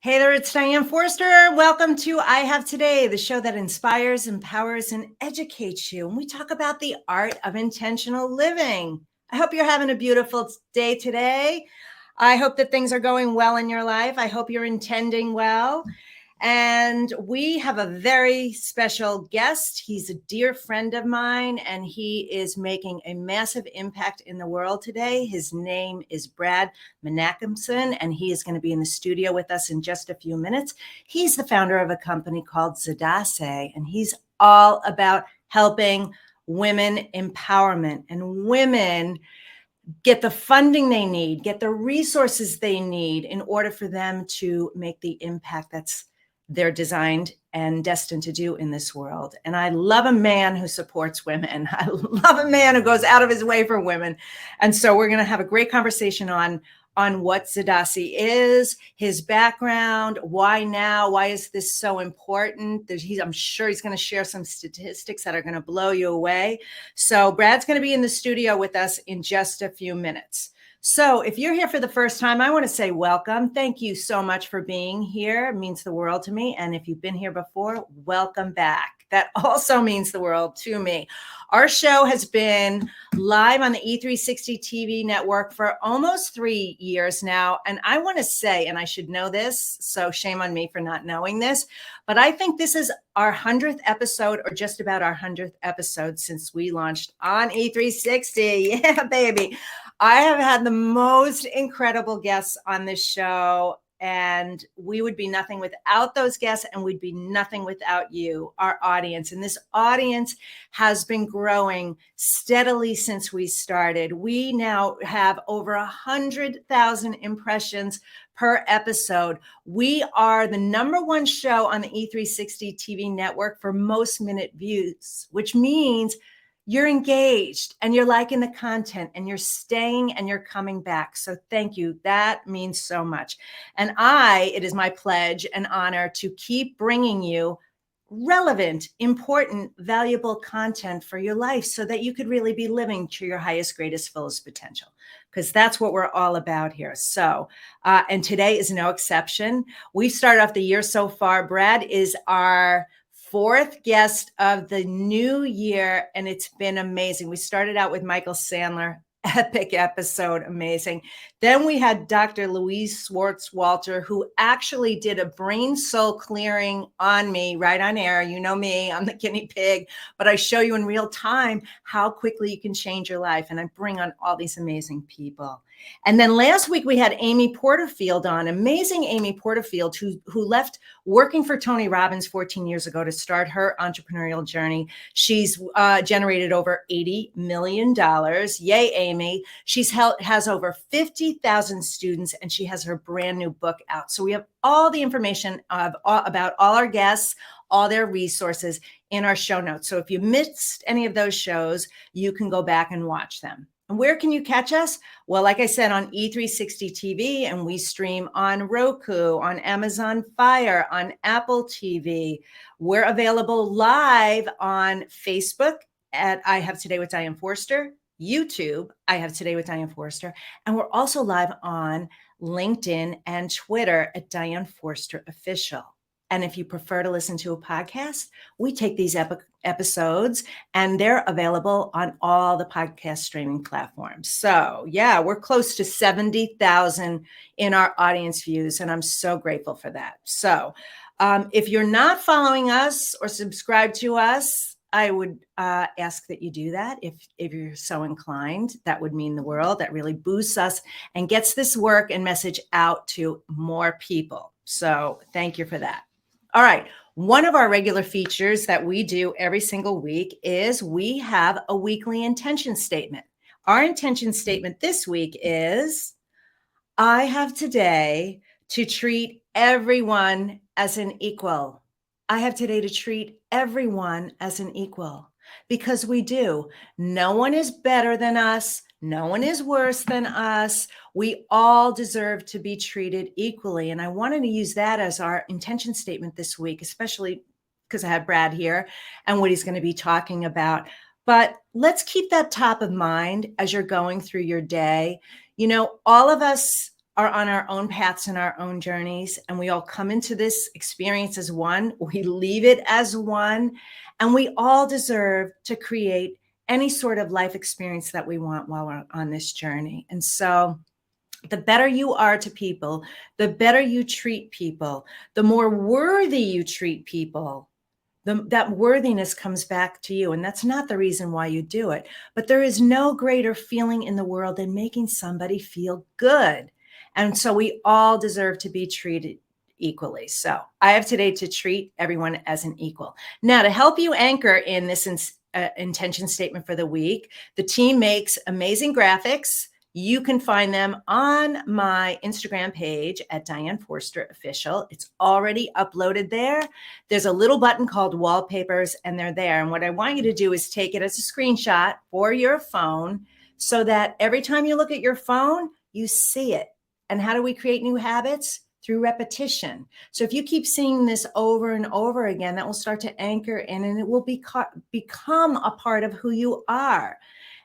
Hey there, it's Diane Forster. Welcome to I Have Today, the show that inspires, empowers, and educates you. And we talk about the art of intentional living. I hope you're having a beautiful day today. I hope that things are going well in your life. I hope you're intending well. And we have a very special guest. He's a dear friend of mine, and he is making a massive impact in the world today. His name is Brad Menachemson, and he is going to be in the studio with us in just a few minutes. He's the founder of a company called Zadasi, and he's all about helping women empowerment and women get the funding they need, get the resources they need in order for them to make the impact they're designed and destined to do in this world. And I love a man who supports women. I love a man who goes out of his way for women. And so we're going to have a great conversation on what Zadasi is, his background, why now, why is this so important? I'm sure he's going to share some statistics that are going to blow you away. So Brad's going to be in the studio with us in just a few minutes. So if you're here for the first time, I want to say welcome. Thank you so much for being here. It means the world to me. And if you've been here before, welcome back. That also means the world to me. Our show has been live on the E360 TV network for almost 3 years now. And I want to say, and I should know this, so shame on me for not knowing this, but I think this is our 100th episode, or just about our 100th episode since we launched on E360. Yeah, baby. I have had the most incredible guests on this show, and we would be nothing without those guests, and we'd be nothing without you, our audience. And this audience has been growing steadily since we started. We now have over 100,000 impressions per episode. We are the #1 show on the E360 TV network for most minute views, which means you're engaged and you're liking the content and you're staying and you're coming back. So thank you. That means so much. And it is my pledge and honor to keep bringing you relevant, important, valuable content for your life so that you could really be living to your highest, greatest, fullest potential, because that's what we're all about here. So, and today is no exception. We've started off the year so far. Brad is our 4th guest of the new year, and it's been amazing. We started out with Michael Sandler, epic episode, amazing. Then we had Dr. Louise Schwartzwalter, who actually did a brain soul clearing on me right on air. You know me, I'm the guinea pig, but I show you in real time how quickly you can change your life. And I bring on all these amazing people. And then last week we had Amy Porterfield on, amazing Amy Porterfield, who left working for Tony Robbins 14 years ago to start her entrepreneurial journey. She's generated over $80 million. Yay, Amy. She's has over 50,000 students, and she has her brand new book out. So we have all the information about all our guests, all their resources in our show notes. So if you missed any of those shows, you can go back and watch them. And where can you catch us? Well, like I said, on E360 TV, and we stream on Roku, on Amazon Fire, on Apple TV. We're available live on Facebook at I Have Today with Diane Forster, YouTube, I Have Today with Diane Forster, and we're also live on LinkedIn and Twitter at Diane Forster Official. And if you prefer to listen to a podcast, we take these episodes and they're available on all the podcast streaming platforms. So yeah, we're close to 70,000 in our audience views, and I'm so grateful for that. So if you're not following us or subscribe to us, I would ask that you do that if you're so inclined. That would mean the world. That really boosts us and gets this work and message out to more people. So thank you for that. All right. One of our regular features that we do every single week is we have a weekly intention statement. Our intention statement this week is, I have today to treat everyone as an equal. I have today to treat everyone as an equal, because we do. No one is better than us. No one is worse than us. We all deserve to be treated equally. And I wanted to use that as our intention statement this week, especially because I had Brad here and what he's going to be talking about. But let's keep that top of mind as you're going through your day. You know, all of us are on our own paths and our own journeys, and we all come into this experience as one. We leave it as one, and we all deserve to create any sort of life experience that we want while we're on this journey. And so the better you are to people, the better you treat people, the more worthy you treat people, that worthiness comes back to you. And that's not the reason why you do it. But there is no greater feeling in the world than making somebody feel good. And so we all deserve to be treated equally. So I have today to treat everyone as an equal. Now, to help you anchor in this intention statement for the week, the team makes amazing graphics. You can find them on my Instagram page at Diane Forster Official. It's already uploaded there. There's a little button called wallpapers, and they're there. And what I want you to do is take it as a screenshot for your phone so that every time you look at your phone, you see it. And how do we create new habits? Through repetition. So if you keep seeing this over and over again, that will start to anchor in, and it will become a part of who you are.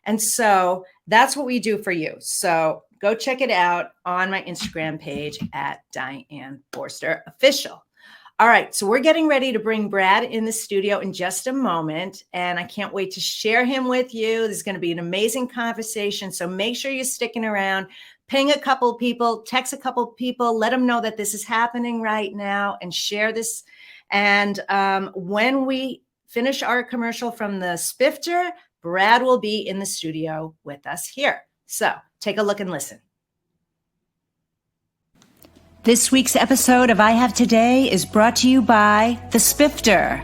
And so that's what we do for you. So go check it out on my Instagram page at Diane Forster Official. All right, so we're getting ready to bring Brad in the studio in just a moment, and I can't wait to share him with you. This is going to be an amazing conversation, so make sure you're sticking around. Ping a couple people, text a couple people, let them know that this is happening right now, and share this. And when we finish our commercial from the Spifter, Brad will be in the studio with us here. So take a look and listen. This week's episode of I Have Today is brought to you by the Spifter.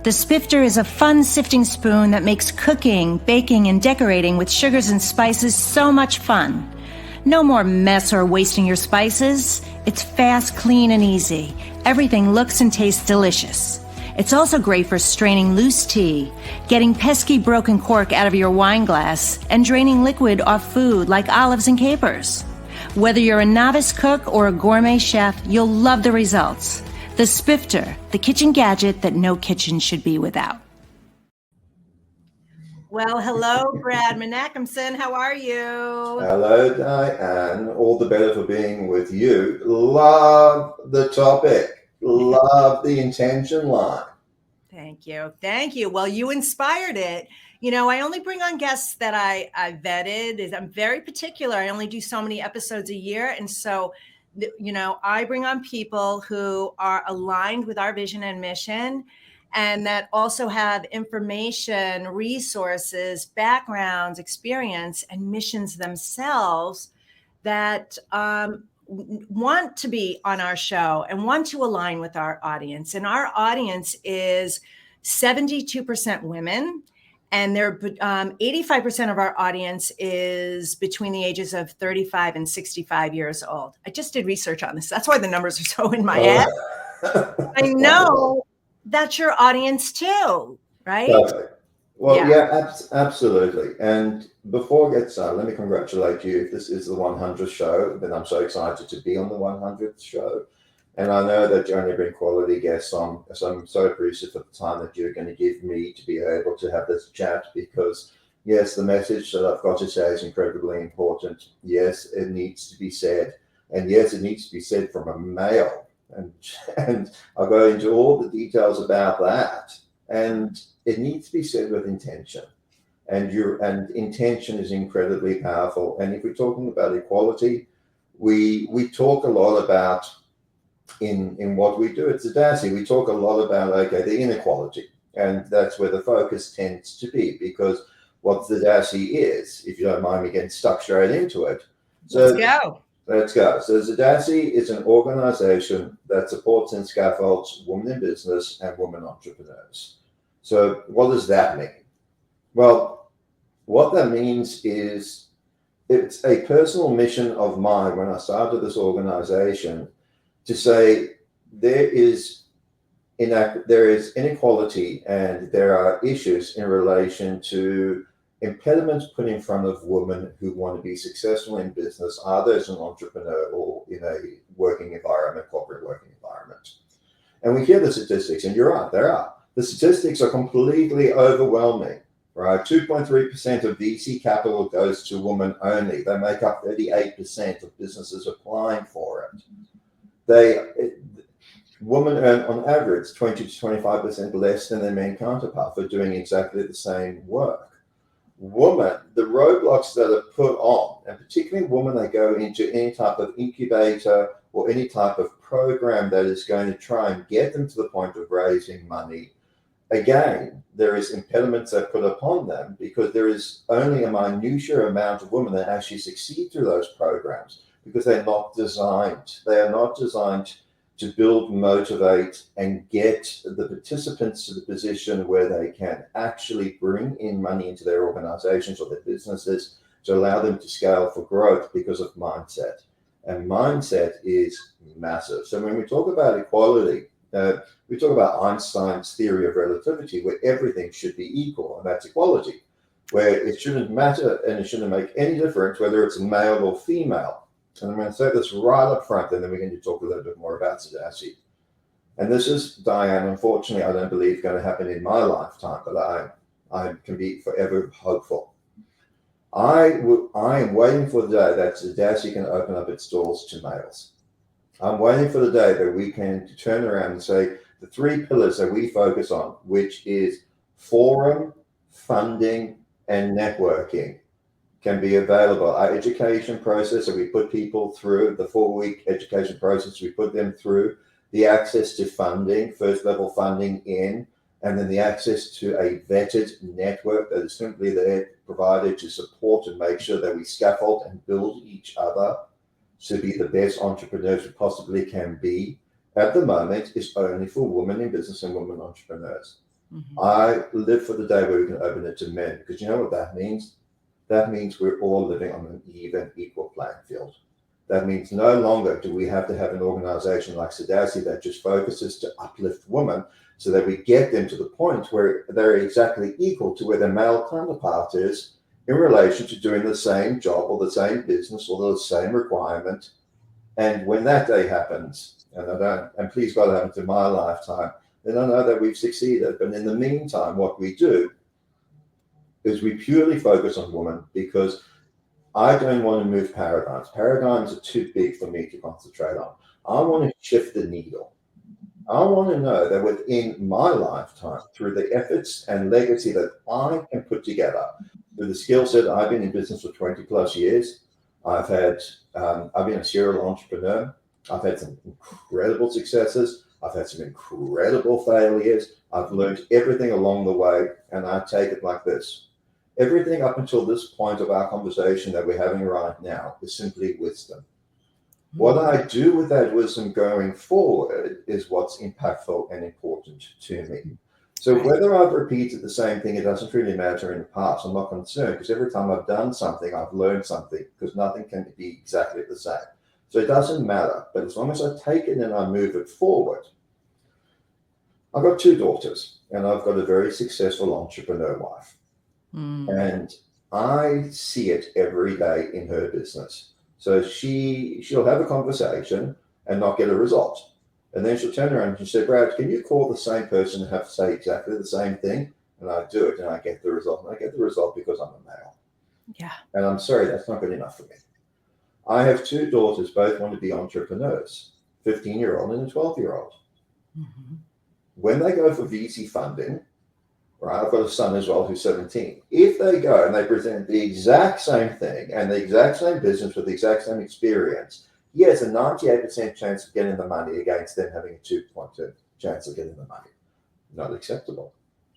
The Spifter is a fun sifting spoon that makes cooking, baking, and decorating with sugars and spices so much fun. No more mess or wasting your spices. It's fast, clean, and easy. Everything looks and tastes delicious. It's also great for straining loose tea, getting pesky broken cork out of your wine glass, and draining liquid off food like olives and capers. Whether you're a novice cook or a gourmet chef, you'll love the results. The Spifter, the kitchen gadget that no kitchen should be without. Well, hello, Brad Menachemson. How are you? Hello, Diane. All the better for being with you. Love the topic. Love the intention line. Thank you. Thank you. Well, you inspired it. You know, I only bring on guests that I vetted. I'm very particular. I only do so many episodes a year. And so, you know, I bring on people who are aligned with our vision and mission, and that also have information, resources, backgrounds, experience, and missions themselves that want to be on our show and want to align with our audience. And our audience is 72% women, and they're 85% of our audience is between the ages of 35 and 65 years old. I just did research on this. That's why the numbers are so in my head. I know that's your audience too, right? Perfect. Well, yeah, absolutely. And before I get started, let me congratulate you. If this is the 100th show, then I'm so excited to be on the 100th show. And I know that you're only bring quality guests on, so I'm so appreciative for the time that you're going to give me to be able to have this chat, because yes, the message that I've got to say is incredibly important. Yes, it needs to be said. And yes, it needs to be said from a male. And I'll go into all the details about that. And it needs to be said with intention. And intention is incredibly powerful. And if we're talking about equality, we talk a lot about in what we do at Zadasi, we talk a lot about, okay, the inequality. And that's where the focus tends to be, because what Zadasi is, if you don't mind me getting stuck straight into it. So let's go. So Zadasi is an organization that supports and scaffolds women in business and women entrepreneurs. So what does that mean? Well, what that means is it's a personal mission of mine when I started this organization to say there is inequality and there are issues in relation to impediments put in front of women who want to be successful in business, either as an entrepreneur or in a working environment, corporate working environment. And we hear the statistics, and you're right, there are. The statistics are completely overwhelming. right? 2.3% of VC capital goes to women only. They make up 38% of businesses applying for it. Women earn on average 20 to 25% less than their men counterpart for doing exactly the same work. Women, the roadblocks that are put on, and particularly women that go into any type of incubator or any type of program that is going to try and get them to the point of raising money, again, there is impediments that are put upon them because there is only a minutiae amount of women that actually succeed through those programs because they're not designed. They are not designed to build, motivate, and get the participants to the position where they can actually bring in money into their organizations or their businesses to allow them to scale for growth because of mindset. And mindset is massive. So when we talk about equality, we talk about Einstein's theory of relativity, where everything should be equal, and that's equality, where it shouldn't matter and it shouldn't make any difference whether it's male or female. And I'm going to say this right up front, and then we're going to talk a little bit more about Zadasi. And this is, Diane, unfortunately, I don't believe going to happen in my lifetime, but I can be forever hopeful. I am waiting for the day that Zadasi can open up its doors to males. I'm waiting for the day that we can turn around and say the three pillars that we focus on, which is forum, funding, and networking, can be available. Our education process that we put people through, the 4-week education process we put them through, the access to funding, first level funding in, and then the access to a vetted network that is simply there provided to support and make sure that we scaffold and build each other to be the best entrepreneurs we possibly can be. At the moment, is only for women in business and women entrepreneurs. Mm-hmm. I live for the day where we can open it to men, because you know what that means? That means we're all living on an even, equal playing field. That means no longer do we have to have an organization like Zadasi that just focuses to uplift women so that we get them to the point where they're exactly equal to where their male counterpart is in relation to doing the same job or the same business or the same requirement. And when that day happens, and please God it happens in my lifetime, then I know that we've succeeded. But in the meantime, what we do is we purely focus on women because I don't want to move paradigms. Paradigms are too big for me to concentrate on. I want to shift the needle. I want to know that within my lifetime, through the efforts and legacy that I can put together, through the skill set, I've been in business for 20 plus years. I've been a serial entrepreneur. I've had some incredible successes. I've had some incredible failures. I've learned everything along the way, and I take it like this. Everything up until this point of our conversation that we're having right now is simply wisdom. What I do with that wisdom going forward is what's impactful and important to me. So whether I've repeated the same thing, it doesn't really matter in the past. I'm not concerned because every time I've done something, I've learned something because nothing can be exactly the same. So it doesn't matter. But as long as I take it and I move it forward, I've got 2 daughters and I've got a very successful entrepreneur wife. And I see it every day in her business. So she'll have a conversation and not get a result. And then she'll turn around and she'll say, Brad, can you call the same person and have to say exactly the same thing? And I do it and I get the result. And I get the result because I'm a male. Yeah. And I'm sorry, that's not good enough for me. I have 2 daughters, both want to be entrepreneurs, 15-year-old and a 12-year-old. Mm-hmm. When they go for VC funding, right, I've got a son as well who's 17. If they go and they present the exact same thing and the exact same business with the exact same experience, yes, a 98% chance of getting the money against them having a 2.2 chance of getting the money. Not acceptable.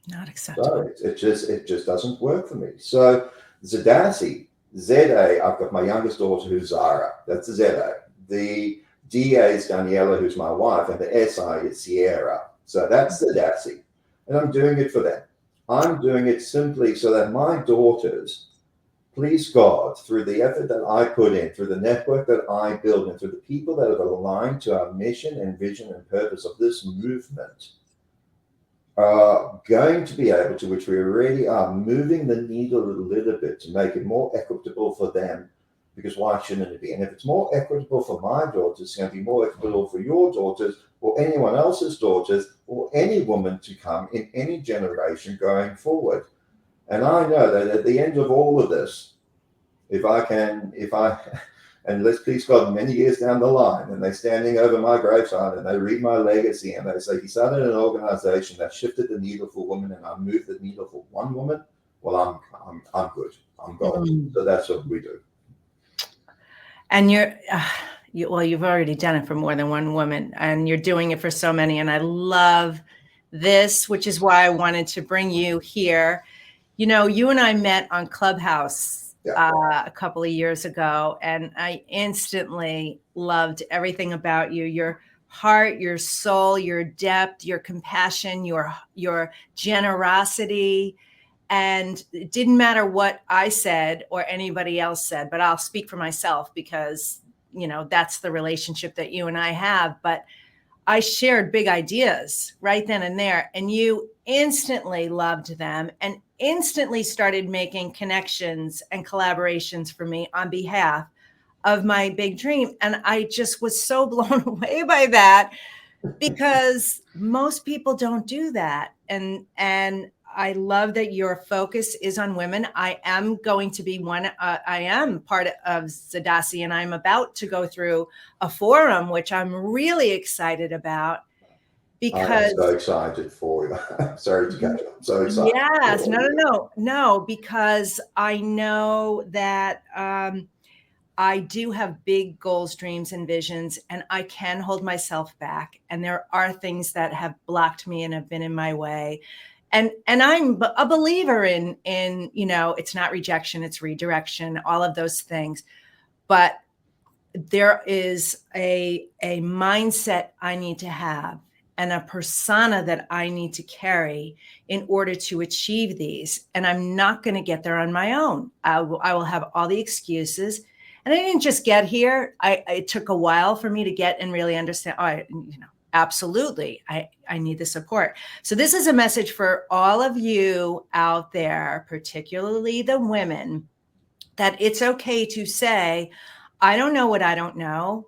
Not acceptable. So it just doesn't work for me. So Zadasi, ZA, I've got my youngest daughter who's Zara. That's the ZA. The DA is Daniela, who's my wife, and the SI is Sierra. So that's Zadasi. And I'm doing it for them. I'm doing it simply so that my daughters, please God, through the effort that I put in, through the network that I build, and through the people that are aligned to our mission and vision and purpose of this movement, are going to be able to, which we already are, moving the needle a little bit to make it more equitable for them, because why shouldn't it be? And if it's more equitable for my daughters, it's going to be more equitable for your daughters or anyone else's daughters or any woman to come in any generation going forward. And I know that at the end of all of this, and let's please God, many years down the line, and they're standing over my graveside and they read my legacy and they say, he started an organization that shifted the needle for women and I moved the needle for one woman. Well, I'm good. I'm golden. So that's what we do. And you've already done it for more than one woman, and you're doing it for so many. And I love this, which is why I wanted to bring you here. You know, you and I met on Clubhouse a couple of years ago, and I instantly loved everything about you, your heart, your soul, your depth, your compassion, your generosity. And it didn't matter what I said or anybody else said, but I'll speak for myself because, you know, that's the relationship that you and I have. But I shared big ideas right then and there, and you instantly loved them and instantly started making connections and collaborations for me on behalf of my big dream. And I just was so blown away by that because most people don't do that. And I love that your focus is on women. I am going to be I am part of Zadasi, and I'm about to go through a forum, which I'm really excited about. Because I'm so excited for you. Sorry to catch you. I'm so excited. Yes, no, because I know that I do have big goals, dreams, and visions, and I can hold myself back. And there are things that have blocked me and have been in my way. And I'm a believer in, you know, it's not rejection, it's redirection, all of those things. But there is a mindset I need to have and a persona that I need to carry in order to achieve these. And I'm not going to get there on my own. I will have all the excuses. And I didn't just get here. It took a while for me to get and really understand. Absolutely, I need the support. So this is a message for all of you out there, particularly the women, that it's okay to say, I don't know what I don't know.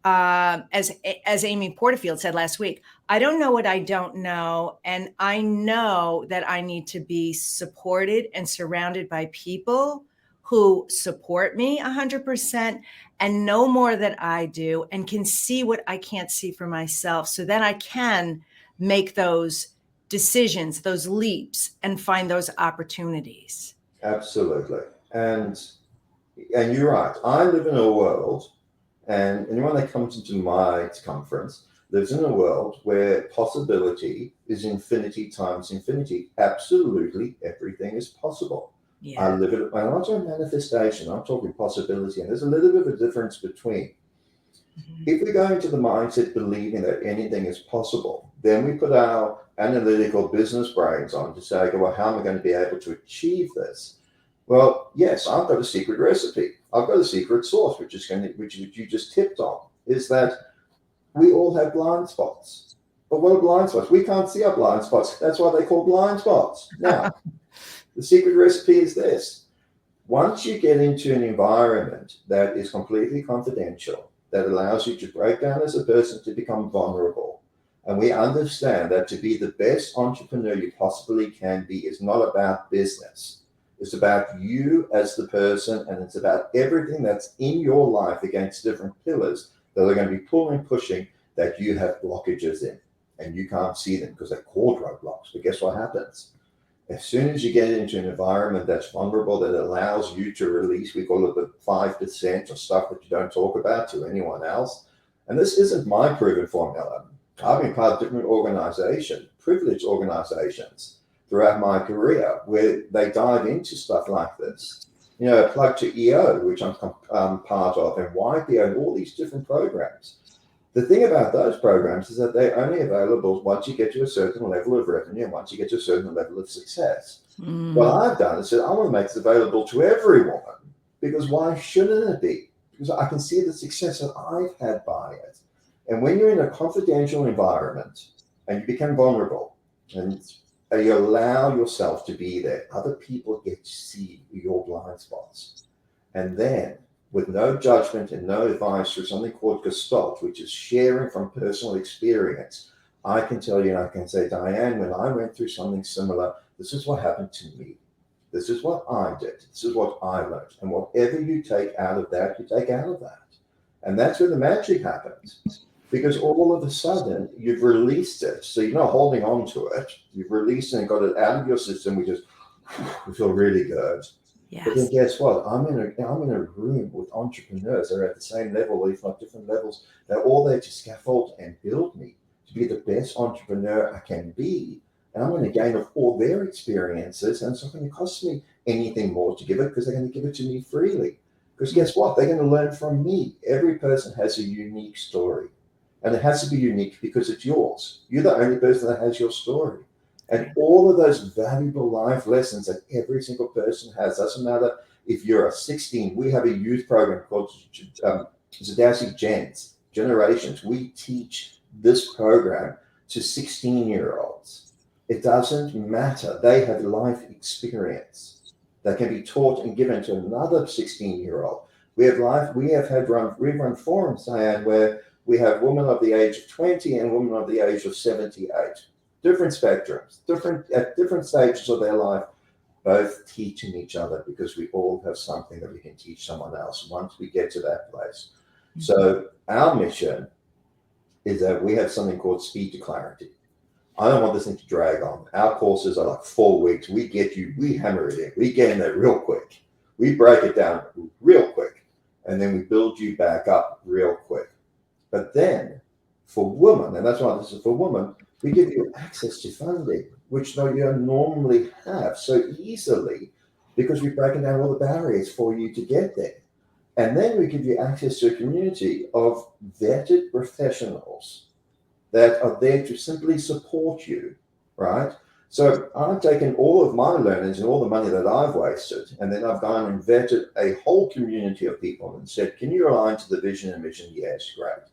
As Amy Porterfield said last week, I don't know what I don't know. And I know that I need to be supported and surrounded by people who support me 100% and know more than I do and can see what I can't see for myself. So then I can make those decisions, those leaps, and find those opportunities. Absolutely. And you're right. I live in a world, and anyone that comes into my conference lives in a world where possibility is infinity times infinity. Absolutely everything is possible. Yeah. I live it. I'm not talking manifestation. I'm talking possibility. And there's a little bit of a difference between. If we go into the mindset believing that anything is possible, then we put our analytical business brains on to say, well, how am I going to be able to achieve this? Well, yes, I've got a secret recipe. I've got a secret sauce, which you just tipped on, is that we all have blind spots. But what are blind spots? We can't see our blind spots. That's why they call blind spots. Now, the secret recipe is this. Once you get into an environment that is completely confidential, that allows you to break down as a person to become vulnerable, and we understand that to be the best entrepreneur you possibly can be is not about business. It's about you as the person, and it's about everything that's in your life against different pillars that are going to be pulling and pushing that you have blockages in, and you can't see them because they're called roadblocks. But guess what happens? As soon as you get into an environment that's vulnerable, that allows you to release, we call it the 5% of stuff that you don't talk about to anyone else. And this isn't my proven formula. I've been part of different organizations, privileged organizations, throughout my career where they dive into stuff like this. You know, Plug to EO, which I'm part of, and YPO, and all these different programs. The thing about those programs is that they're only available once you get to a certain level of revenue and once you get to a certain level of success. What I've done is said, I want to make this available to every woman, because why shouldn't it be? Because I can see the success that I've had by it. And when you're in a confidential environment and you become vulnerable and you allow yourself to be there, other people get to see your blind spots. And then, with no judgment and no advice, through something called Gestalt, which is sharing from personal experience, I can tell you and I can say, Diane, when I went through something similar, this is what happened to me. This is what I did. This is what I learned. And whatever you take out of that, you take out of that. And that's where the magic happens. Because all of a sudden, you've released it. So you're not holding on to it. You've released it and got it out of your system. We feel really good. Yes. But then guess what? I'm in a room with entrepreneurs that are at the same level, if not different levels. They're all there to scaffold and build me to be the best entrepreneur I can be. And I'm going to gain off all their experiences, and it's not going to cost me anything more to give it because they're going to give it to me freely. Because guess what? They're going to learn from me. Every person has a unique story, and it has to be unique because it's yours. You're the only person that has your story. And all of those valuable life lessons that every single person has, doesn't matter if you're a 16, we have a youth program called Zadasi Generations. We teach this program to 16-year-olds. It doesn't matter. They have life experience that can be taught and given to another 16-year-old. We've run forums, Diane, where we have women of the age of 20 and women of the age of 78. Different spectrums, at different stages of their life, both teaching each other because we all have something that we can teach someone else once we get to that place. Mm-hmm. So our mission is that we have something called Speed to Clarity. I don't want this thing to drag on. Our courses are like 4 weeks. We hammer it in. We get in there real quick. We break it down real quick. And then we build you back up real quick. But then for women, and that's why this is for women, we give you access to funding, which you don't normally have so easily because we've broken down all the barriers for you to get there. And then we give you access to a community of vetted professionals that are there to simply support you, right? So I've taken all of my learnings and all the money that I've wasted, and then I've gone and vetted a whole community of people and said, can you align to the vision and mission? Yes, great.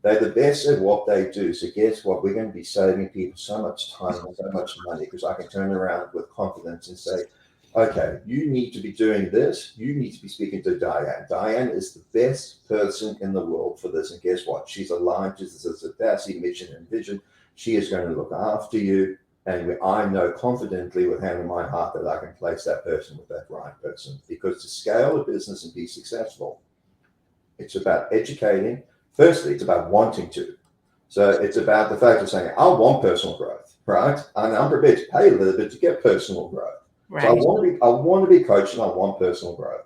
They're the best at what they do. So guess what? We're going to be saving people so much time and so much money because I can turn around with confidence and say, okay, you need to be doing this. You need to be speaking to Diane. Diane is the best person in the world for this. And guess what? She's aligned to the Zadasi mission and vision. She is going to look after you. And I know confidently with hand in my heart that I can place that person with that right person. Because to scale a business and be successful, it's about educating. Firstly, it's about wanting to. So it's about the fact of saying, I want personal growth, right? And I'm prepared to pay a little bit to get personal growth. Right. So I want to be coached and I want personal growth.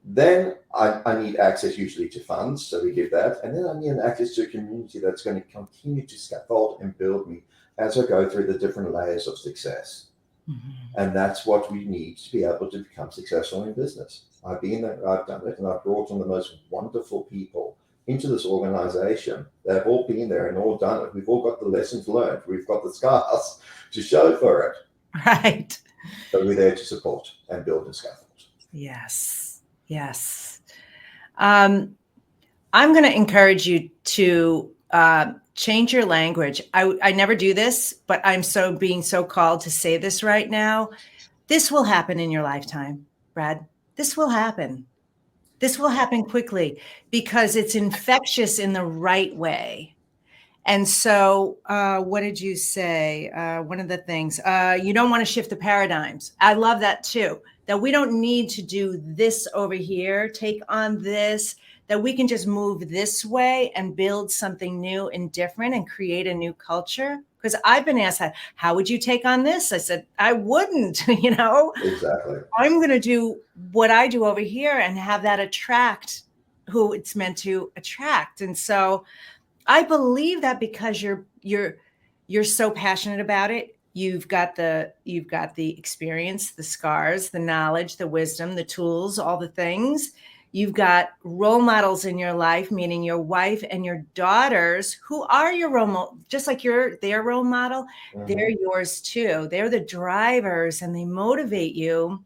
Then I need access usually to funds, so we give that. And then I need access to a community that's going to continue to scaffold and build me as I go through the different layers of success. Mm-hmm. And that's what we need to be able to become successful in business. I've been there, I've done it, and I've brought on the most wonderful people into this organization. They've all been there and all done it. We've all got the lessons learned. We've got the scars to show for it. Right. But we're there to support and build and scaffold. Yes. Yes. I'm going to encourage you to change your language. I never do this, but I'm being so called to say this right now. This will happen in your lifetime, Brad. This will happen. This will happen quickly because it's infectious in the right way. And so what did you say? One of the things, you don't want to shift the paradigms. I love that too, that we don't need to do this over here, take on this, that we can just move this way and build something new and different and create a new culture. Because I've been asked, how would you take on this? I said, I wouldn't, Exactly. I'm going to do what I do over here and have that attract who it's meant to attract. And so I believe that because you're so passionate about it, you've got the experience, the scars, the knowledge, the wisdom, the tools, all the things. You've got role models in your life, meaning your wife and your daughters, who are your role model, just like you're their role model. Mm-hmm. They're yours too. They're the drivers and they motivate you.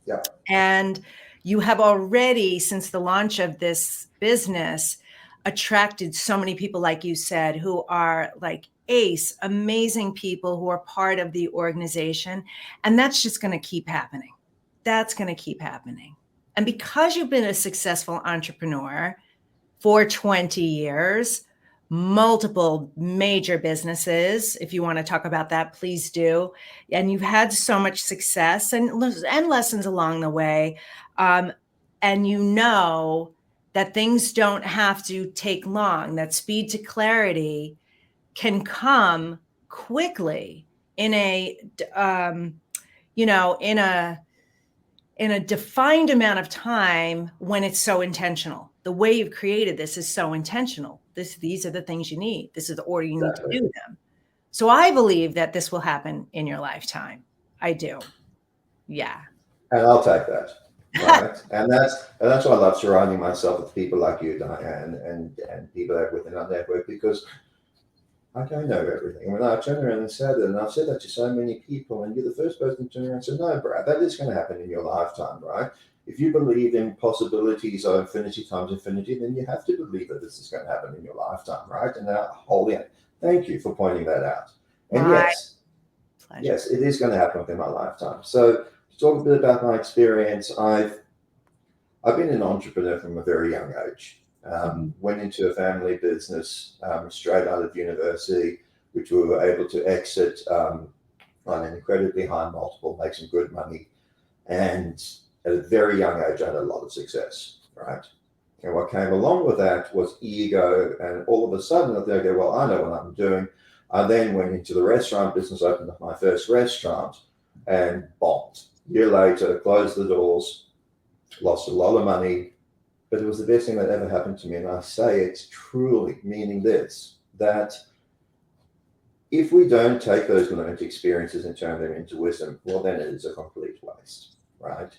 Yeah. And you have already, since the launch of this business, attracted so many people, like you said, who are like amazing people who are part of the organization. And that's just going to keep happening. That's going to keep happening. And because you've been a successful entrepreneur for 20 years, multiple major businesses. If you want to talk about that, please do. And you've had so much success and lessons along the way. And you know that things don't have to take long, that speed to clarity can come quickly in a, in a defined amount of time when it's so intentional. The way you've created this is so intentional. These are the things you need. This is the order you need to do them. So I believe that this will happen in your lifetime. I do. Yeah. And I'll take that. Right. and that's why I love surrounding myself with people like you, Diane, and people that within our network, because I don't know everything. When I turn around and said it, and I've said that to so many people, and you're the first person to turn around and say, no, Brad, that is going to happen in your lifetime, right? If you believe in possibilities of infinity times infinity, then you have to believe that this is going to happen in your lifetime, right? And now, holy, thank you for pointing that out. And yes, it is going to happen within my lifetime. So to talk a bit about my experience, I've been an entrepreneur from a very young age. Went into a family business straight out of university, which we were able to exit on an incredibly high multiple, make some good money. And at a very young age, I had a lot of success, right? And what came along with that was ego. And all of a sudden, I go, well, I know what I'm doing. I then went into the restaurant business, opened up my first restaurant and bombed. A year later, closed the doors, lost a lot of money, but it was the best thing that ever happened to me. And I say it's truly meaning this, that if we don't take those learned experiences and turn them into wisdom, well, then it is a complete waste, right?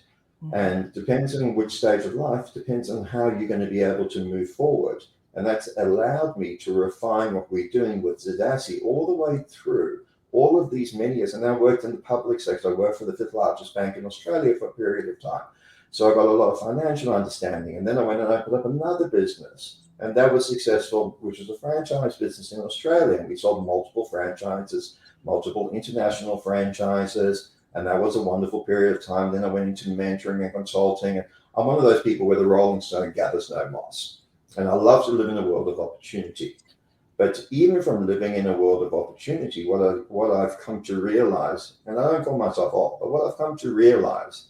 Mm-hmm. And depends on which stage of life, depends on how you're going to be able to move forward. And that's allowed me to refine what we're doing with Zadasi all the way through all of these many years. And I worked in the public sector. I worked for the 5th largest bank in Australia for a period of time. So I got a lot of financial understanding. And then I went and opened up another business. And that was successful, which was a franchise business in Australia. And we sold multiple franchises, multiple international franchises. And that was a wonderful period of time. Then I went into mentoring and consulting. And I'm one of those people where the rolling stone gathers no moss. And I love to live in a world of opportunity. But even from living in a world of opportunity, what I've come to realize, and I don't call myself old, but what I've come to realize,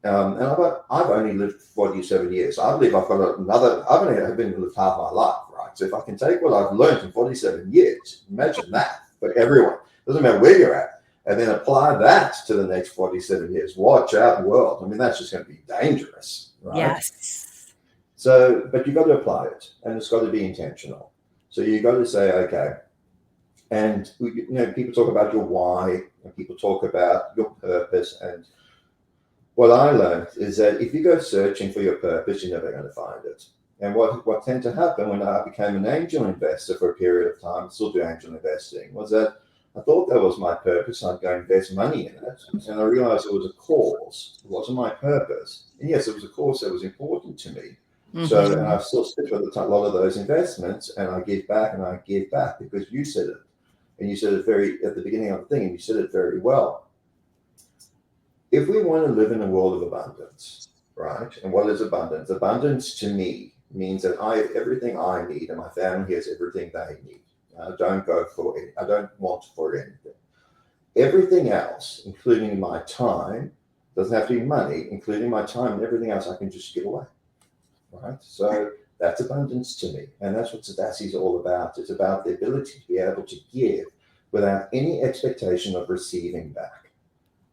and I've only lived 47 years. I believe I've got I've only been lived half my life, right? So if I can take what I've learned in 47 years, imagine that for everyone, doesn't matter where you're at, and then apply that to the next 47 years. Watch out, world. I mean, that's just going to be dangerous, right? Yes. So, but you've got to apply it, and it's got to be intentional. So you've got to say, okay, and people talk about your why, and people talk about your purpose. And what I learned is that if you go searching for your purpose, you're never going to find it. And what tended to happen when I became an angel investor for a period of time, still do angel investing, was that I thought that was my purpose. I'd go invest money in it. And I realized it was a cause. It wasn't my purpose. And yes, it was a cause that was important to me. Mm-hmm. So, and I still stick with a lot of those investments, and I give back and I give back because you said it. And you said it at the beginning of the thing, and you said it very well. If we want to live in a world of abundance, right? And what is abundance? Abundance to me means that I have everything I need, and my family has everything they need. I don't want for anything. Everything else, including my time, doesn't have to be money, including my time and everything else I can just give away. Right? So that's abundance to me. And that's what Zadasi is all about. It's about the ability to be able to give without any expectation of receiving back.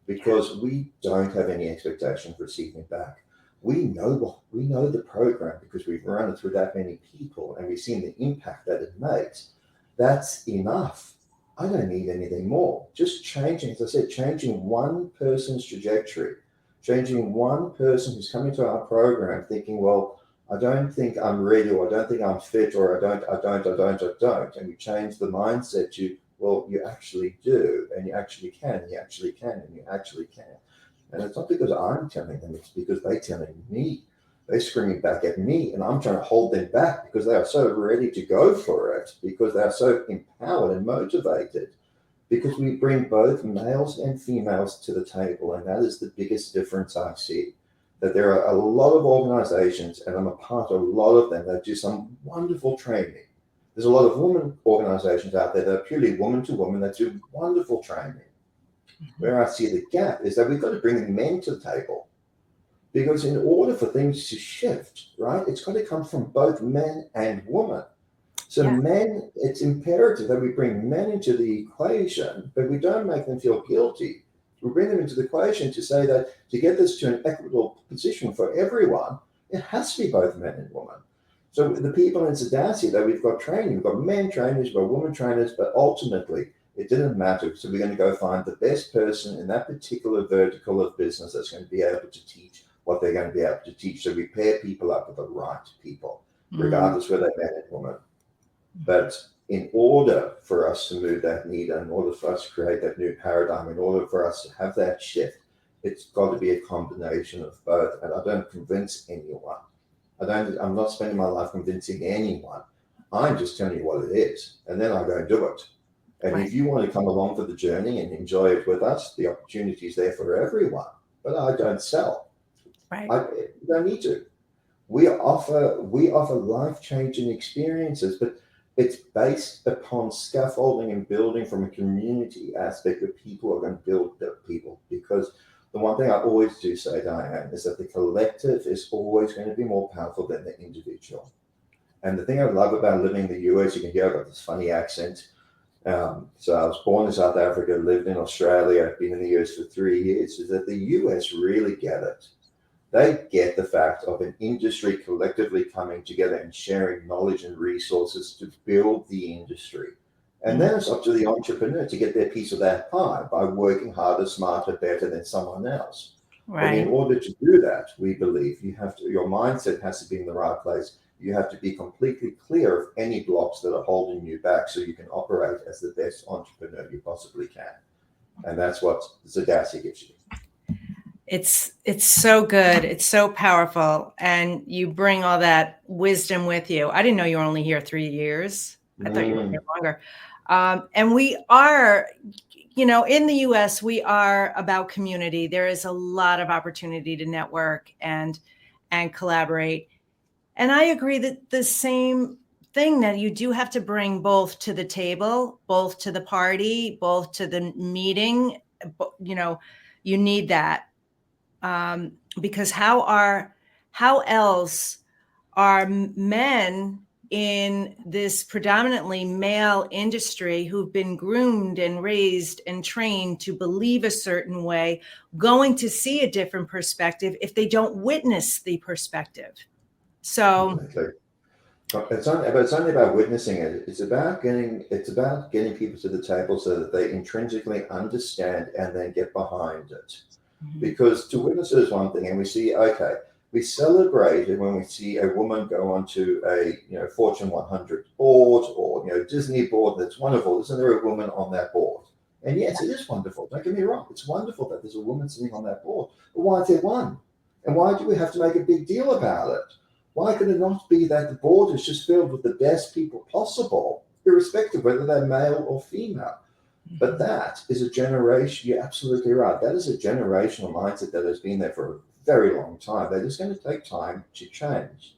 Because we don't have any expectation of receiving back. We know the program because we've run it through that many people and we've seen the impact that it makes. That's enough. I don't need anything more. Just changing, as I said, changing one person's trajectory, changing one person who's coming to our program thinking, well, I don't think I'm ready, or I don't think I'm fit, or I don't. And we change the mindset to, well, you actually do, and you actually can, and you actually can, and you actually can. And it's not because I'm telling them, it's because they're telling me. They're screaming back at me, and I'm trying to hold them back because they are so ready to go for it, because they are so empowered and motivated, because we bring both males and females to the table, and that is the biggest difference I see. That there are a lot of organizations, and I'm a part of a lot of them, that do some wonderful training. There's a lot of women organizations out there that are purely woman to woman that do wonderful training. Where I see the gap is that we've got to bring men to the table. Because in order for things to shift, right, it's got to come from both men and women. So men, it's imperative that we bring men into the equation, but we don't make them feel guilty. We bring them into the equation to say that to get this to an equitable position for everyone, it has to be both men and women. So the people in Zadasi that we've got training, we've got men trainers, we've got women trainers, but ultimately it didn't matter. So we're going to go find the best person in that particular vertical of business that's going to be able to teach what they're going to be able to teach. So we pair people up with the right people, regardless whether they're men or women. But in order for us to move that needle, in order for us to create that new paradigm, in order for us to have that shift, it's got to be a combination of both. And I don't convince anyone. I'm not spending my life convincing anyone. I'm just telling you what it is. And then I go and do it. And if you want to come along for the journey and enjoy it with us, the opportunity is there for everyone. But I don't sell. You don't need to. We offer life-changing experiences, but it's based upon scaffolding and building from a community aspect that people are going to build their people. Because the one thing I always do say, Diane, is that the collective is always going to be more powerful than the individual. And the thing I love about living in the US, you can hear I've got this funny accent. So I was born in South Africa, lived in Australia, I've been in the US for 3 years, is that the US really get it. They get the fact of an industry collectively coming together and sharing knowledge and resources to build the industry. And then it's up to the entrepreneur to get their piece of that pie by working harder, smarter, better than someone else. But in order to do that, we believe your mindset has to be in the right place. You have to be completely clear of any blocks that are holding you back so you can operate as the best entrepreneur you possibly can. And that's what Zadasi gives you. It's so good. It's so powerful. And you bring all that wisdom with you. I didn't know you were only here 3 years. I thought you were here longer. And we are, in the US, we are about community. There is a lot of opportunity to network and collaborate. And I agree that the same thing, that you do have to bring both to the table, both to the party, both to the meeting. You need that. Because how else are men in this predominantly male industry who've been groomed and raised and trained to believe a certain way going to see a different perspective if they don't witness the perspective? So it's only about witnessing it. It's about getting people to the table so that they intrinsically understand and then get behind it. Because to witness it is one thing, and we celebrate it when we see a woman go onto a Fortune 100 board or Disney board. That's wonderful. Isn't there a woman on that board? And yes, it is wonderful. Don't get me wrong. It's wonderful that there's a woman sitting on that board. But why is there one? And why do we have to make a big deal about it? Why could it not be that the board is just filled with the best people possible, irrespective of whether they're male or female? But that is a generation. You're absolutely right. That is a generational mindset that has been there for a very long time. That is going to take time to change.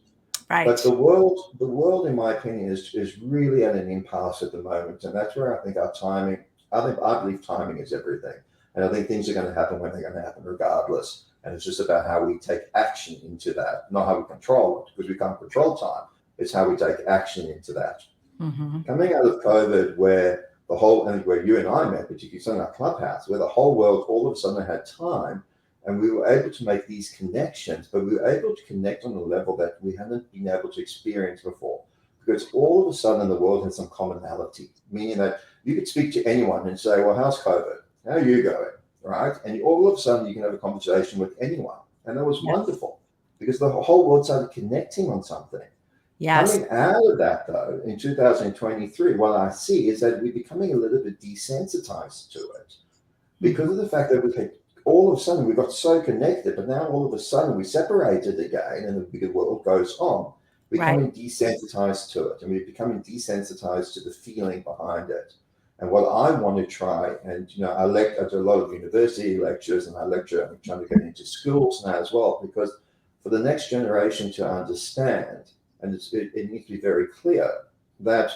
Right. But the world, in my opinion, is really at an impasse at the moment, and that's where I think our timing. I believe timing is everything, and I think things are going to happen when they're going to happen, regardless. And it's just about how we take action into that, not how we control it, because we can't control time. It's how we take action into that. Coming out of COVID, where where you and I met, particularly in our clubhouse, where the whole world all of a sudden had time, and we were able to make these connections, but we were able to connect on a level that we hadn't been able to experience before, because all of a sudden the world had some commonality, meaning that you could speak to anyone and say, well, how's COVID? How are you going? Right? And all of a sudden you can have a conversation with anyone. And that was wonderful, because the whole world started connecting on something. Yes. Coming out of that, though, in 2023, what I see is that we're becoming a little bit desensitized to it, because of the fact that all of a sudden we got so connected, but now all of a sudden we separated again, and the bigger world goes on. We're becoming desensitized to it, and we're becoming desensitized to the feeling behind it. And what I want to try, and I do a lot of university lectures, and I'm trying to get into schools now as well, because for the next generation to understand, and it needs to be very clear, that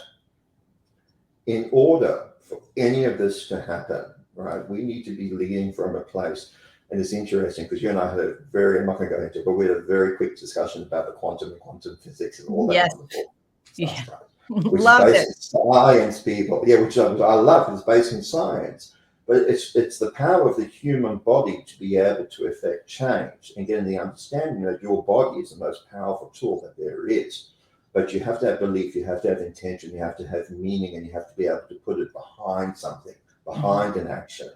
in order for any of this to happen, right, we need to be leading from a place. And it's interesting because you and I had a very, I'm not going to go into it, but we had a very quick discussion about the quantum and quantum physics and all that Yes. wonderful Yeah. stuff, right? Which Loved is based it. in science, people. Yeah, which I love. It's based in science. But it's the power of the human body to be able to affect change and getting the understanding that your body is the most powerful tool that there is. But you have to have belief, you have to have intention, you have to have meaning, and you have to be able to put it behind something, behind an action.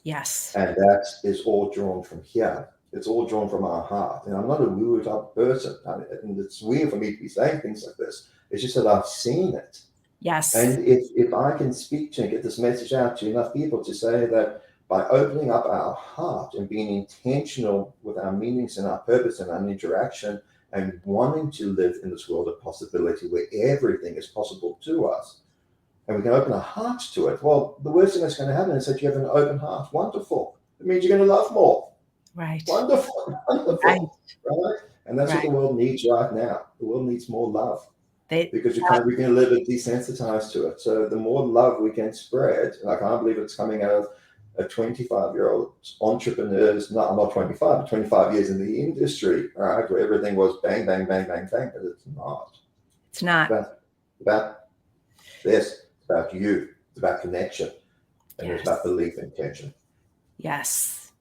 Yes. And that is all drawn from here. It's all drawn from our heart. And I'm not a woo type person. And it's weird for me to be saying things like this. It's just that I've seen it. Yes. And if I can speak to and get this message out to enough people to say that by opening up our heart and being intentional with our meanings and our purpose and our interaction and wanting to live in this world of possibility where everything is possible to us, and we can open our hearts to it, well, the worst thing that's going to happen is that you have an open heart. Wonderful. It means you're going to love more. Right. Wonderful. Wonderful. Right? And that's what the world needs right now. The world needs more love. Because we can live it desensitized to it. So the more love we can spread, and I can't believe it's coming out of a 25-year-old entrepreneur's, I'm not 25, but 25 years in the industry, all right, where everything was bang, bang, bang, bang, bang, but it's not. It's not. It's about this, it's about you, it's about connection, and it's about belief and intention. Yes.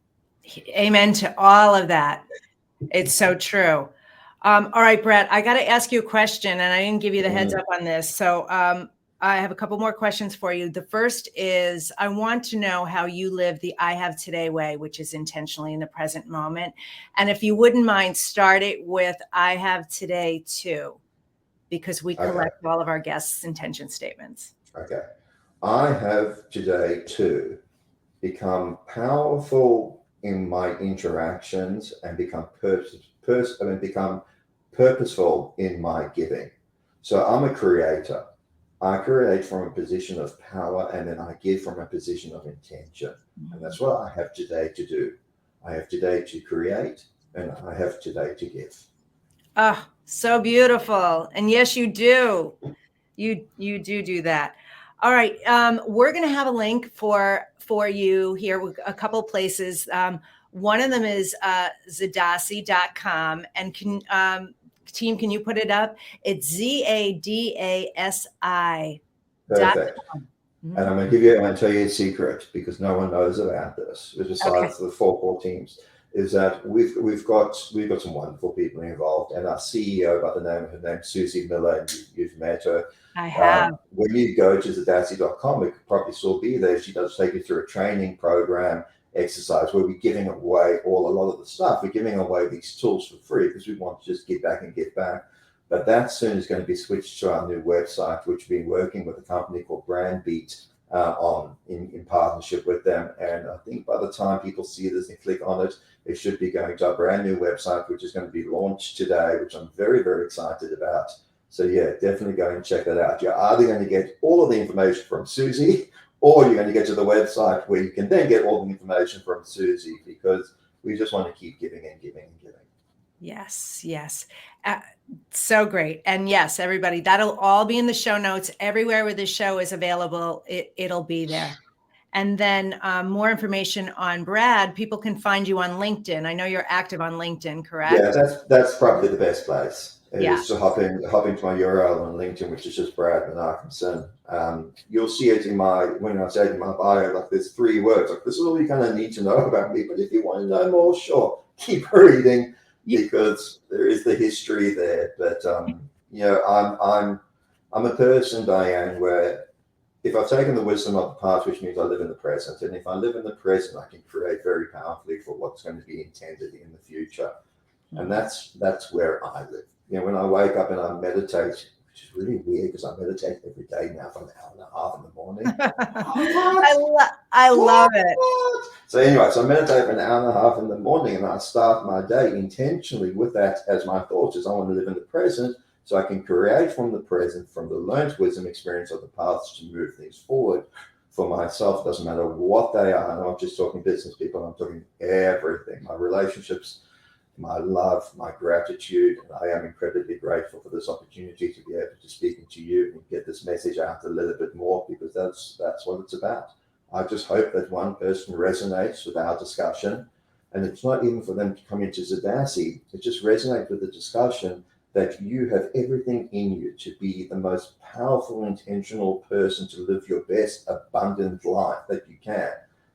Amen to all of that. It's so true. All right, Brett, I got to ask you a question, and I didn't give you the heads up on this. So I have a couple more questions for you. The first is, I want to know how you live the I Have Today way, which is intentionally in the present moment. And if you wouldn't mind, start it with I Have Today too, because we collect all of our guests' intention statements. Okay. I have today to become powerful in my interactions and become purposeful in my giving. So I'm a creator. I create from a position of power, and then I give from a position of intention. And that's what I have today to do. I have today to create, and I have today to give. Oh, so beautiful. And yes, you do. You do that. All right. We're going to have a link for you here, a couple places. One of them is Zadasi.com. And team, can you put it up? It's Zadasi. Perfect. And I'm going to tell you a secret, because no one knows about this, besides the four teams, is that we've got some wonderful people involved, and our CEO, by the name of her name, Susie Miller, and you've met her. I have. When you go to Zadasi.com, it could probably still be there. She does take you through a training program, exercise, where we're giving away a lot of the stuff. We're giving away these tools for free because we want to just give back and give back. But that soon is going to be switched to our new website, which we've been working with a company called Brandbeat in partnership with them. And I think by the time people see this and click on it, it should be going to our brand new website, which is going to be launched today, which I'm very, very excited about. So yeah, definitely go and check that out. You're either going to get all of the information from Susie, or you're going to get to the website where you can then get all the information from Susie, because we just want to keep giving and giving and giving. Yes, yes. So great. And yes, everybody, that'll all be in the show notes. Everywhere where this show is available, it'll be there. And then more information on Brad, people can find you on LinkedIn. I know you're active on LinkedIn, correct? Yeah, that's probably the best place. Is to hop into my URL on LinkedIn, which is just Brad Menachemson. You'll see it when I say in my bio, like there's 3 words. Like, this is all you kind of need to know about me. But if you want to know more, sure, keep reading, because there is the history there. But I'm a person, Diane, where if I've taken the wisdom of the past, which means I live in the present, and if I live in the present, I can create very powerfully for what's going to be intended in the future. And that's where I live. When I wake up and I meditate, which is really weird because I meditate every day now for an hour and a half in the morning. I love it. So anyway, so I meditate for an hour and a half in the morning, and I start my day intentionally with that as my thoughts, as I want to live in the present, so I can create from the present, from the learned wisdom experience of the past, to move things forward for myself. It doesn't matter what they are. I'm not just talking business people, I'm talking everything, my relationships, my love, my gratitude, and I am incredibly grateful for this opportunity to be able to speak to you and get this message out a little bit more, because that's what it's about. I just hope that one person resonates with our discussion, and it's not even for them to come into Zadasi. It just resonates with the discussion that you have everything in you to be the most powerful, intentional person to live your best, abundant life that you can.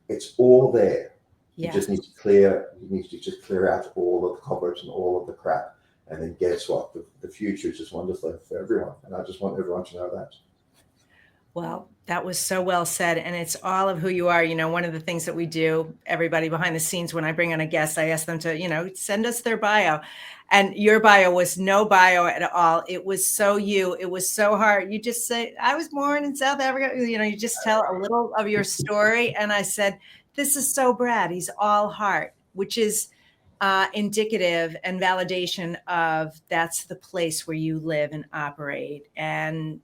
It's all there. You just need to just clear out all of the cobwebs and all of the crap. And then guess what? The future is just wonderful for everyone. And I just want everyone to know that. Well, that was so well said. And it's all of who you are. You know, one of the things that we do, everybody behind the scenes, when I bring on a guest, I ask them to, you know, send us their bio. And your bio was no bio at all. It was so you. It was so hard. You just say, I was born in South Africa. You know, you just tell a little of your story. And I said, this is so Brad. He's all heart, which is indicative and validation of that's the place where you live and operate. And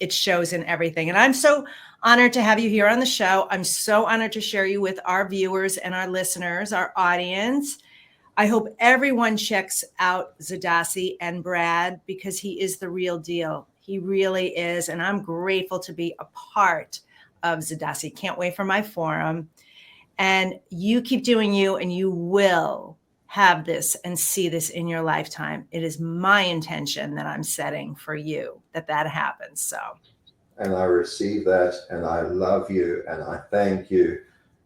it shows in everything. And I'm so honored to have you here on the show. I'm so honored to share you with our viewers and our listeners, our audience. I hope everyone checks out Zadasi and Brad, because he is the real deal. He really is. And I'm grateful to be a part of Zadasi. Can't wait for my forum. And you keep doing you, and you will have this and see this in your lifetime. It is my intention that I'm setting for you that happens. So, and I receive that, and I love you, and I thank you,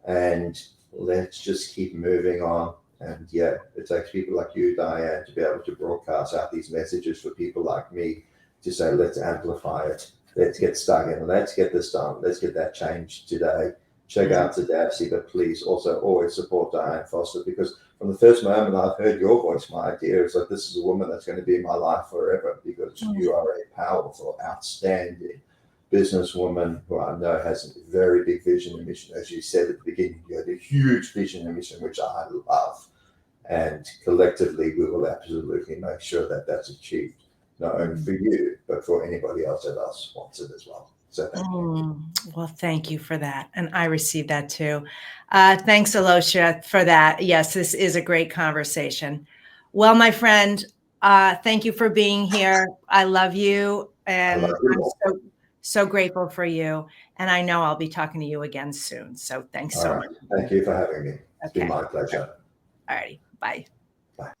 and let's just keep moving on. And yeah, it takes people like you, Diane, to be able to broadcast out these messages for people like me to say, let's amplify it. Let's get stuck in. Let's get this done. Let's get that change today. Check out Zadasi, but please also always support Diane Foster, because from the first moment I've heard your voice, my idea is that this is a woman that's going to be in my life forever, because you are a powerful, outstanding businesswoman who I know has a very big vision and mission. As you said at the beginning, you had a huge vision and mission, which I love. And collectively, we will absolutely make sure that that's achieved, not only for you, but for anybody else that else wants it as well. So thank you. Well, thank you for that. And I received that too. Thanks, Alosha, for that. Yes, this is a great conversation. Well, my friend, thank you for being here. I love you. And I'm so grateful for you. And I know I'll be talking to you again soon. So thanks so much. Thank you for having me. It's been my pleasure. All righty. Bye. Bye.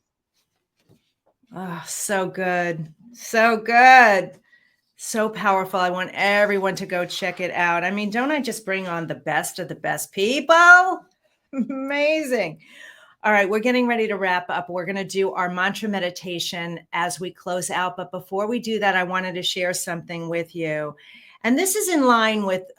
Oh, so good. So good. So powerful. I want everyone to go check it out. I mean, don't I just bring on the best of the best people? Amazing. All right, we're getting ready to wrap up. We're going to do our mantra meditation as we close out. But before we do that, I wanted to share something with you. And this is in line with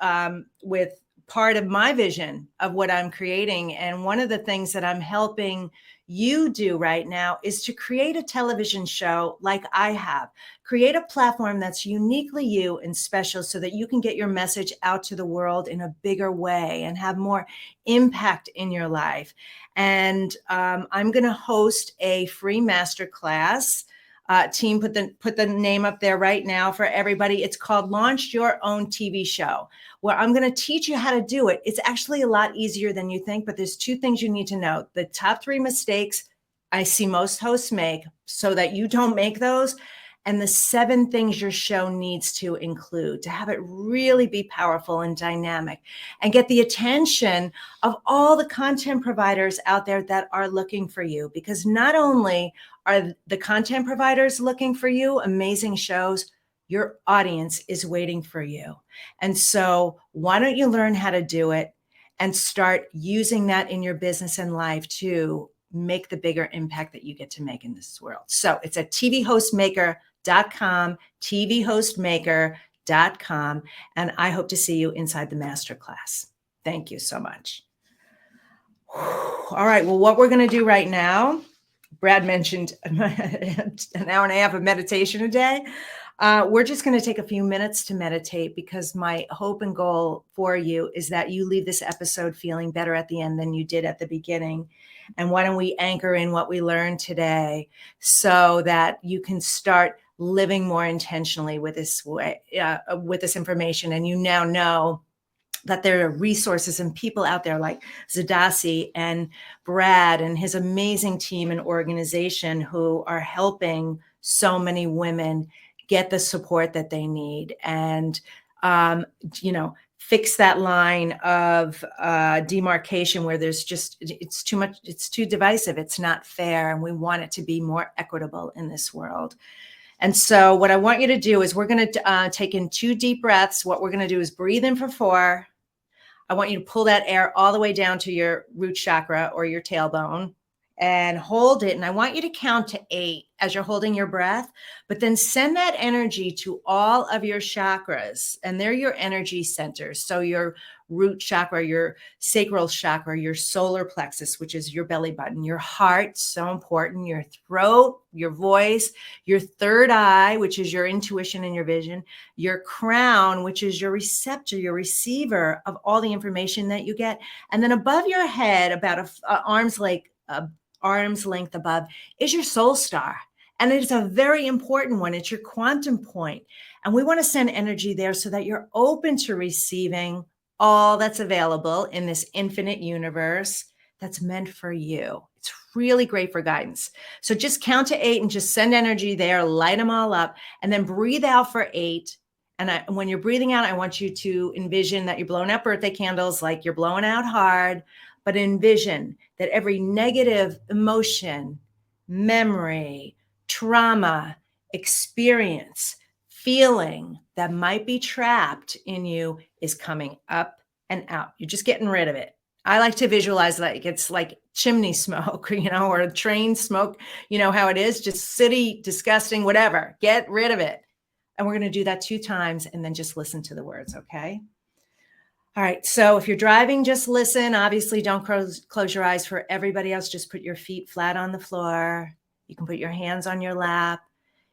part of my vision of what I'm creating. And one of the things that I'm helping you do right now is to create a television show like I have. Create a platform that's uniquely you and special, so that you can get your message out to the world in a bigger way and have more impact in your life. And I'm going to host a free masterclass. Team, put the name up there right now for everybody. It's called Launch Your Own TV Show, where I'm going to teach you how to do it. It's actually a lot easier than you think, but there's two things you need to know. The top 3 mistakes I see most hosts make, so that you don't make those, and the 7 things your show needs to include to have it really be powerful and dynamic and get the attention of all the content providers out there that are looking for you. Because not only are the content providers looking for you, amazing shows, your audience is waiting for you. And so why don't you learn how to do it and start using that in your business and life to make the bigger impact that you get to make in this world. So it's at tvhostmaker.com, tvhostmaker.com. And I hope to see you inside the masterclass. Thank you so much. All right. Well, what we're going to do right now, Brad mentioned an hour and a half of meditation a day. We're just going to take a few minutes to meditate, because my hope and goal for you is that you leave this episode feeling better at the end than you did at the beginning. And why don't we anchor in what we learned today, so that you can start living more intentionally with this information. And you now know that there are resources and people out there like Zadasi and Brad and his amazing team and organization who are helping so many women get the support that they need and, fix that line of demarcation where there's just, it's too much, it's too divisive, it's not fair, and we want it to be more equitable in this world. And so what I want you to do is we're going to take in 2 deep breaths. What we're going to do is breathe in for 4. I want you to pull that air all the way down to your root chakra or your tailbone and hold it. And I want you to count to 8 as you're holding your breath, but then send that energy to all of your chakras, and they're your energy centers. So your root chakra, your sacral chakra, your solar plexus, which is your belly button, your heart, so important, your throat, your voice, your third eye, which is your intuition and your vision, your crown, which is your receptor, your receiver of all the information that you get. And then above your head, about arm's length above, is your soul star. And it's a very important one. It's your quantum point. And we want to send energy there so that you're open to receiving all that's available in this infinite universe that's meant for you. It's really great for guidance. So just count to 8 and just send energy there, light them all up, and then breathe out for 8. And when you're breathing out, I want you to envision that you're blowing out birthday candles, like you're blowing out hard, but envision that every negative emotion, memory, trauma, experience, feeling that might be trapped in you is coming up and out. You're just getting rid of it. I like to visualize like it's like chimney smoke, or train smoke, how it is, just city, disgusting, whatever. Get rid of it. And we're going to do that 2 times and then just listen to the words, okay? All right, so if you're driving, just listen. Obviously, don't close your eyes. For everybody else, just put your feet flat on the floor. You can put your hands on your lap.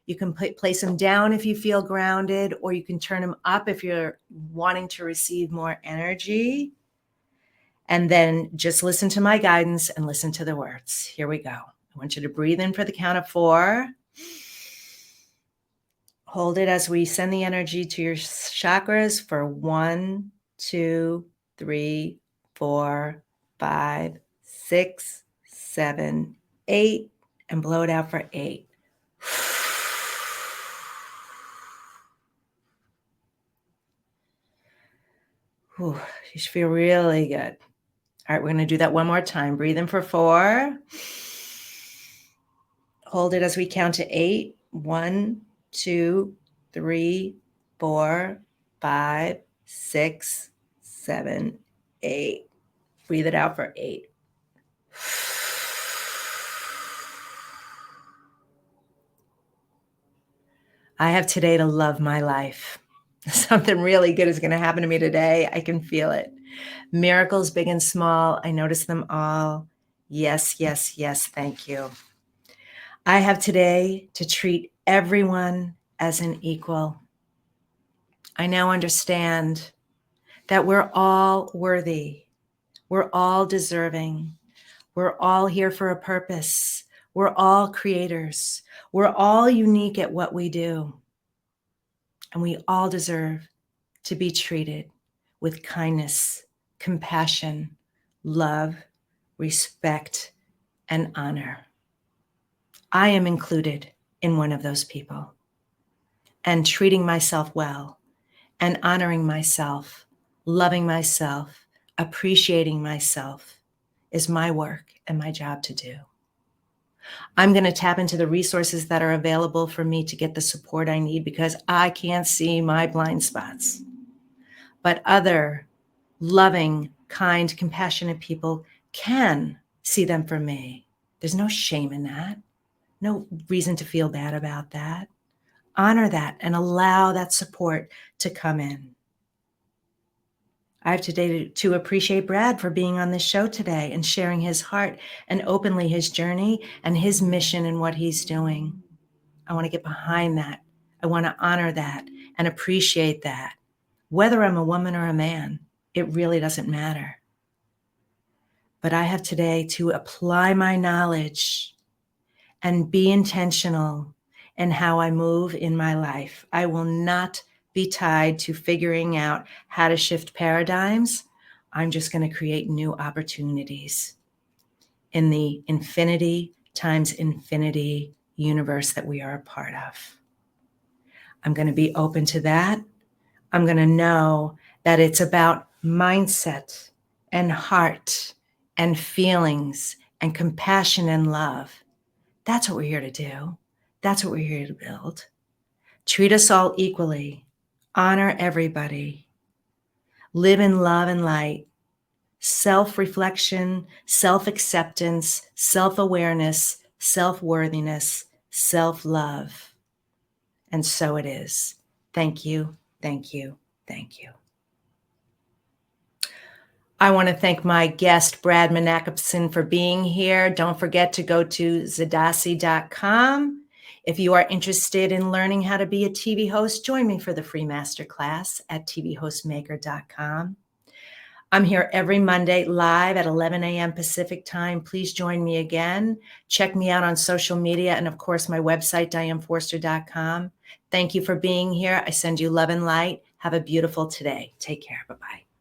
You can place them down if you feel grounded, or you can turn them up if you're wanting to receive more energy. And then just listen to my guidance and listen to the words. Here we go. I want you to breathe in for the count of 4. Hold it as we send the energy to your chakras for 1, 2, 3, 4, 5, 6, 7, 8, and blow it out for 8. Whew, you should feel really good. All right, we're going to do that one more time. Breathe in for 4. Hold it as we count to 8. 1, 2, 3, 4, 5, 6, 7, 8. Breathe it out for 8. I have today to love my life. Something really good is going to happen to me today. I can feel it. Miracles, big and small, I notice them all. Yes, yes, yes, thank you. I have today to treat everyone as an equal. I now understand that we're all worthy. We're all deserving. We're all here for a purpose. We're all creators. We're all unique at what we do. And we all deserve to be treated with kindness, compassion, love, respect, and honor. I am included in one of those people. And treating myself well and honoring myself, loving myself, appreciating myself is my work and my job to do. I'm going to tap into the resources that are available for me to get the support I need because I can't see my blind spots. But other loving, kind, compassionate people can see them for me. There's no shame in that. No reason to feel bad about that. Honor that and allow that support to come in. I have today to appreciate Brad for being on this show today and sharing his heart and openly his journey and his mission and what he's doing. I want to get behind that. I want to honor that and appreciate that. Whether I'm a woman or a man, it really doesn't matter. But I have today to apply my knowledge and be intentional in how I move in my life. I will not be tied to figuring out how to shift paradigms, I'm just going to create new opportunities in the infinity times infinity universe that we are a part of. I'm going to be open to that. I'm going to know that it's about mindset and heart and feelings and compassion and love. That's what we're here to do. That's what we're here to build. Treat us all equally. Honor everybody. Live in love and light. Self-reflection, self-acceptance, self-awareness, self-worthiness, self-love. And so it is. Thank you, thank you, thank you. I want to thank my guest, Brad Menachemson, for being here. Don't forget to go to Zadasi.com. If you are interested in learning how to be a TV host, join me for the free masterclass at tvhostmaker.com. I'm here every Monday live at 11 a.m. Pacific time. Please join me again. Check me out on social media and, of course, my website, dianeforster.com. Thank you for being here. I send you love and light. Have a beautiful today. Take care. Bye-bye.